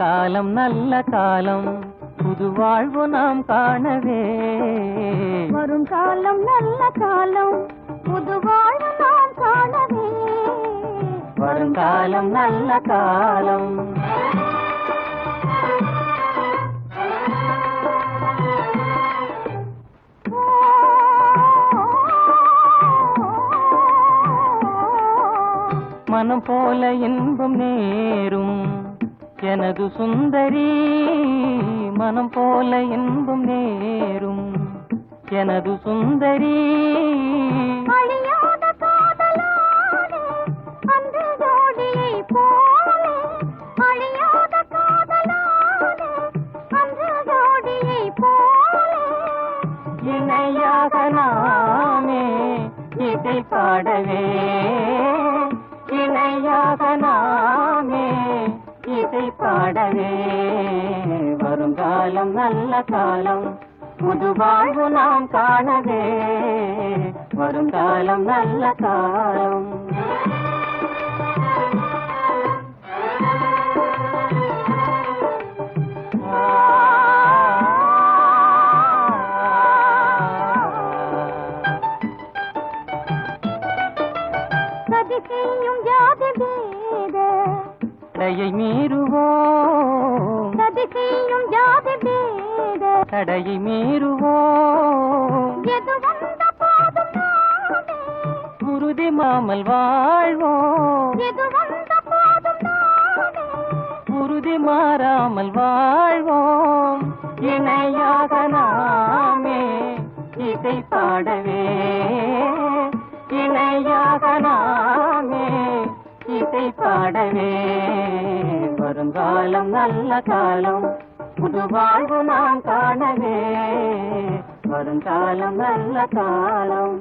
வருங்காலம் நல்ல காலம், புது வாழ்வு நாம் காணவே. வருங்காலம் நல்ல காலம், புது வாழ்வு நாம் காணவே. வருங்காலம் நல்ல காலம். மனம் போல இன்பம் நேரும் எனது சுந்தரி, மனம் போல இன்பம் நேரும் எனது சுந்தரி. அழியாத காதலானே அன்று ஜோடியை போலே, அழியாத காதலானே அன்று ஜோடியை போலே. இணையாக நாமே இசை பாடவே, இணையாக நாமே இசை பாடவே. வருங்காலம் நல்ல காலம், புது வாழ்வு நாம் காணவே. வருங்காலம் நல்ல காலம். சதி செய்யும் ஜாதி பேத தடையை மீறுவோம், சதி செய்யும் ஜாதி பேத தடையை மீறுவோம். எது வந்த போதும் நாமே, உறுதி மாமல் வாழ்வோம், எது வந்த போதும் நாமே. உறுதி மாறாமல் வாழ்வோம். இணையாக நாமே இசை பாடவே, இணையாக நாமே இசை பாடவே. வருங்காலம் நல்ல காலம், புது வாழ்வு நாம் காணவே. வருங்காலம் நல்ல காலம்.